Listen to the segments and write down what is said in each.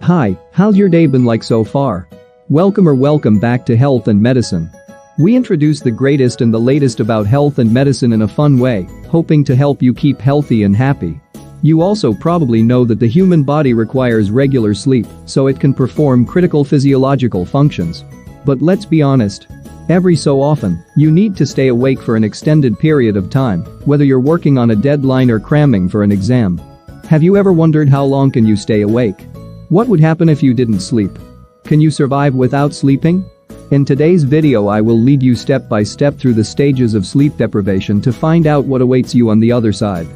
Hi, how's your day been like so far? Welcome back to Health and Medicine. We introduce the greatest and the latest about health and medicine in a fun way, hoping to help you keep healthy and happy. You also probably know that the human body requires regular sleep so it can perform critical physiological functions. But let's be honest. Every so often, you need to stay awake for an extended period of time, whether you're working on a deadline or cramming for an exam. Have you ever wondered how long can you stay awake? What would happen if you didn't sleep? Can you survive without sleeping? In today's video I will lead you step by step through the stages of sleep deprivation to find out what awaits you on the other side.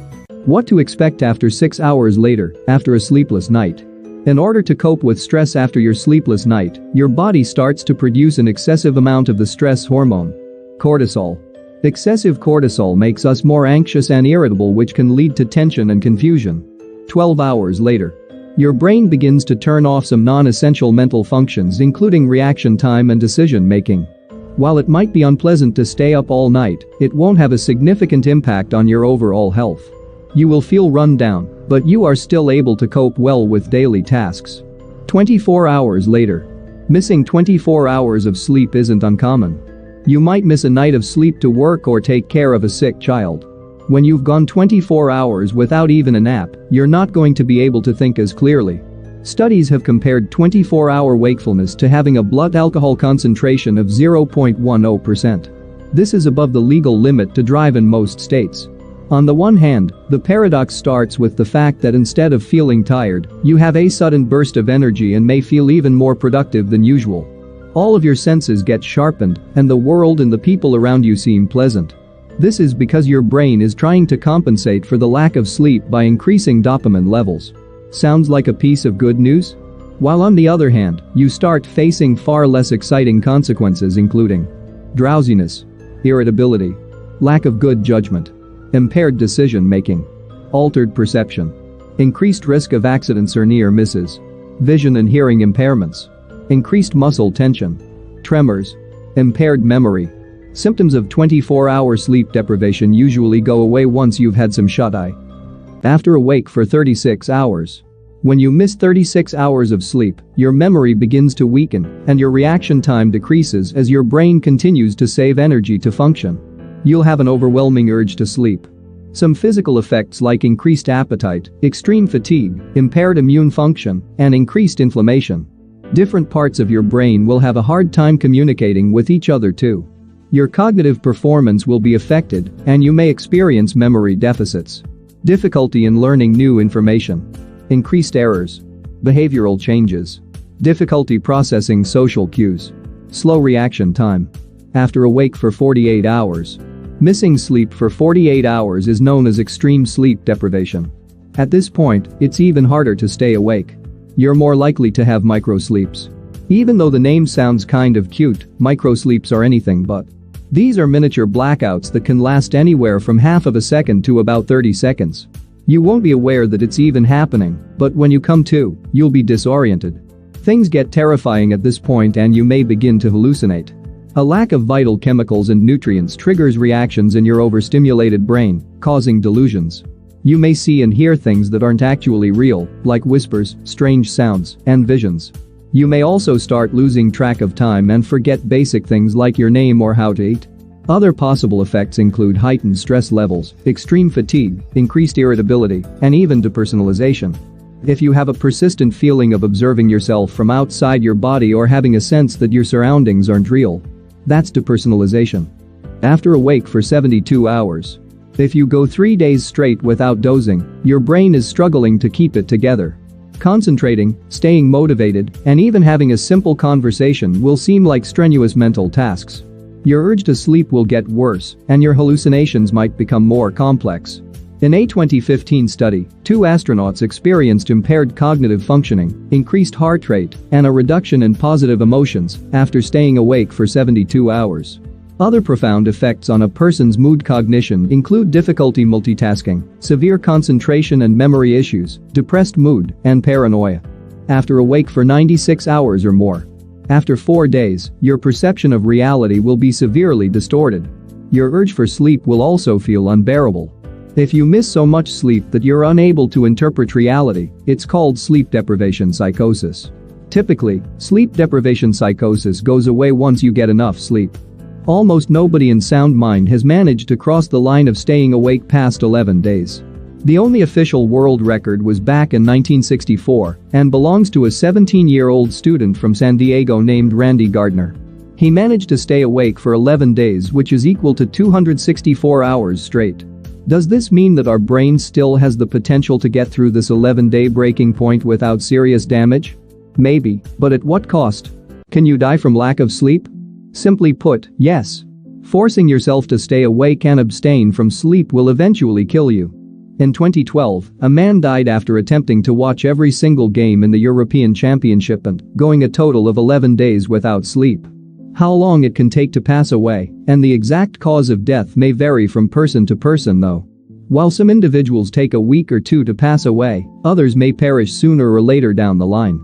What to expect after 6 hours later, after a sleepless night. In order to cope with stress after your sleepless night, your body starts to produce an excessive amount of the stress hormone, cortisol. Excessive cortisol makes us more anxious and irritable, which can lead to tension and confusion. 12 hours later, your brain begins to turn off some non-essential mental functions including reaction time and decision making. While it might be unpleasant to stay up all night, it won't have a significant impact on your overall health. You will feel run down, but you are still able to cope well with daily tasks. 24 hours later. Missing 24 hours of sleep isn't uncommon. You might miss a night of sleep to work or take care of a sick child. When you've gone 24 hours without even a nap, you're not going to be able to think as clearly. Studies have compared 24-hour wakefulness to having a blood alcohol concentration of 0.10%. This is above the legal limit to drive in most states. On the one hand, the paradox starts with the fact that instead of feeling tired, you have a sudden burst of energy and may feel even more productive than usual. All of your senses get sharpened, and the world and the people around you seem pleasant. This is because your brain is trying to compensate for the lack of sleep by increasing dopamine levels. Sounds like a piece of good news? While on the other hand, you start facing far less exciting consequences including drowsiness, irritability, lack of good judgment, impaired decision-making, altered perception, increased risk of accidents or near misses, vision and hearing impairments, increased muscle tension, tremors, impaired memory. Symptoms of 24-hour sleep deprivation usually go away once you've had some shut-eye. After awake for 36 hours. When you miss 36 hours of sleep, your memory begins to weaken and your reaction time decreases as your brain continues to save energy to function. You'll have an overwhelming urge to sleep. Some physical effects like increased appetite, extreme fatigue, impaired immune function, and increased inflammation. Different parts of your brain will have a hard time communicating with each other too. Your cognitive performance will be affected, and you may experience memory deficits, difficulty in learning new information, increased errors, behavioral changes, difficulty processing social cues, slow reaction time. After awake for 48 hours. Missing sleep for 48 hours is known as extreme sleep deprivation. At this point, it's even harder to stay awake. You're more likely to have microsleeps. Even though the name sounds kind of cute, microsleeps are anything but. These are miniature blackouts that can last anywhere from half of a second to about 30 seconds. You won't be aware that it's even happening, but when you come to, you'll be disoriented. Things get terrifying at this point and you may begin to hallucinate. A lack of vital chemicals and nutrients triggers reactions in your overstimulated brain, causing delusions. You may see and hear things that aren't actually real, like whispers, strange sounds, and visions. You may also start losing track of time and forget basic things like your name or how to eat. Other possible effects include heightened stress levels, extreme fatigue, increased irritability, and even depersonalization. If you have a persistent feeling of observing yourself from outside your body or having a sense that your surroundings aren't real, that's depersonalization. After awake for 72 hours. If you go 3 days straight without dozing, your brain is struggling to keep it together. Concentrating, staying motivated, and even having a simple conversation will seem like strenuous mental tasks. Your urge to sleep will get worse, and your hallucinations might become more complex. In a 2015 study, 2 astronauts experienced impaired cognitive functioning, increased heart rate, and a reduction in positive emotions after staying awake for 72 hours. Other profound effects on a person's mood cognition include difficulty multitasking, severe concentration and memory issues, depressed mood, and paranoia. After awake for 96 hours or more. After 4 days, your perception of reality will be severely distorted. Your urge for sleep will also feel unbearable. If you miss so much sleep that you're unable to interpret reality, it's called sleep deprivation psychosis. Typically, sleep deprivation psychosis goes away once you get enough sleep. Almost nobody in sound mind has managed to cross the line of staying awake past 11 days. The only official world record was back in 1964 and belongs to a 17-year-old student from San Diego named Randy Gardner. He managed to stay awake for 11 days, which is equal to 264 hours straight. Does this mean that our brain still has the potential to get through this 11-day breaking point without serious damage? Maybe, but at what cost? Can you die from lack of sleep? Simply put, yes. Forcing yourself to stay awake and abstain from sleep will eventually kill you. In 2012, a man died after attempting to watch every single game in the European Championship and going a total of 11 days without sleep. How long it can take to pass away and the exact cause of death may vary from person to person though. While some individuals take a week or two to pass away, others may perish sooner or later down the line.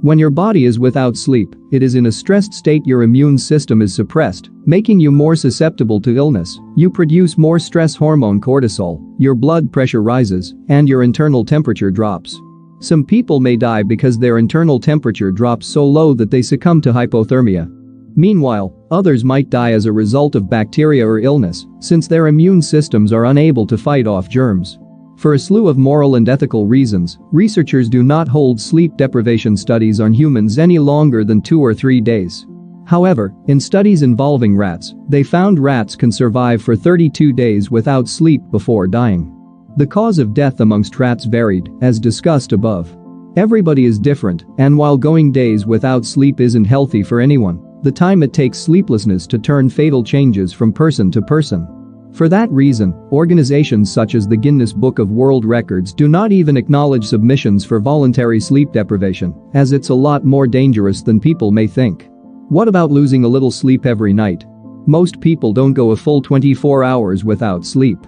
When your body is without sleep, it is in a stressed state. Your immune system is suppressed, making you more susceptible to illness. You produce more stress hormone cortisol, your blood pressure rises, and your internal temperature drops. Some people may die because their internal temperature drops so low that they succumb to hypothermia. Meanwhile, others might die as a result of bacteria or illness, since their immune systems are unable to fight off germs. For a slew of moral and ethical reasons, researchers do not hold sleep deprivation studies on humans any longer than 2 or 3 days. However, in studies involving rats, they found rats can survive for 32 days without sleep before dying. The cause of death amongst rats varied, as discussed above. Everybody is different, and while going days without sleep isn't healthy for anyone, the time it takes sleeplessness to turn fatal changes from person to person. For that reason, organizations such as the Guinness Book of World Records do not even acknowledge submissions for voluntary sleep deprivation, as it's a lot more dangerous than people may think. What about losing a little sleep every night? Most people don't go a full 24 hours without sleep.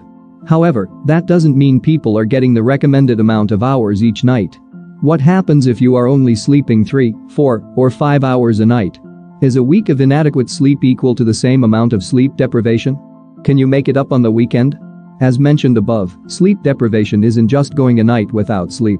However, that doesn't mean people are getting the recommended amount of hours each night. What happens if you are only sleeping 3, 4, or 5 hours a night? Is a week of inadequate sleep equal to the same amount of sleep deprivation? Can you make it up on the weekend? As mentioned above, sleep deprivation isn't just going a night without sleep.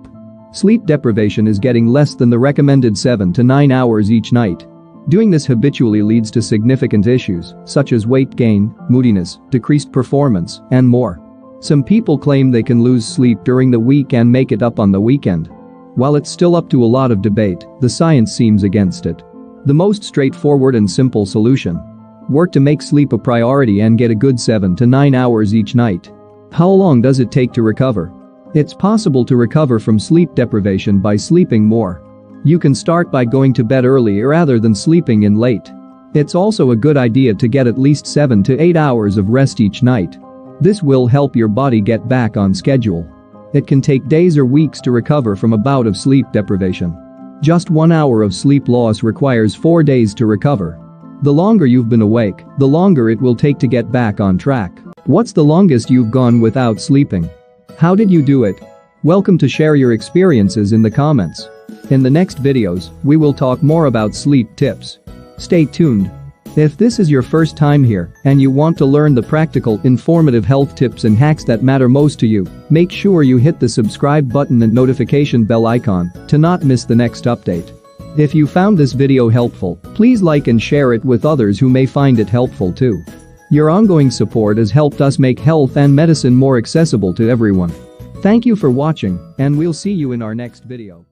Sleep deprivation is getting less than the recommended 7 to 9 hours each night. Doing this habitually leads to significant issues, such as weight gain, moodiness, decreased performance, and more. Some people claim they can lose sleep during the week and make it up on the weekend. While it's still up to a lot of debate, the science seems against it. The most straightforward and simple solution: work to make sleep a priority and get a good 7 to 9 hours each night. How long does it take to recover? It's possible to recover from sleep deprivation by sleeping more. You can start by going to bed early rather than sleeping in late. It's also a good idea to get at least 7 to 8 hours of rest each night. This will help your body get back on schedule. It can take days or weeks to recover from a bout of sleep deprivation. Just 1 hour of sleep loss requires 4 days to recover. The longer you've been awake, the longer it will take to get back on track. What's the longest you've gone without sleeping? How did you do it? Welcome to share your experiences in the comments. In the next videos, we will talk more about sleep tips. Stay tuned. If this is your first time here and you want to learn the practical, informative health tips and hacks that matter most to you, make sure you hit the subscribe button and notification bell icon to not miss the next update. If you found this video helpful, please like and share it with others who may find it helpful too. Your ongoing support has helped us make health and medicine more accessible to everyone. Thank you for watching, and we'll see you in our next video.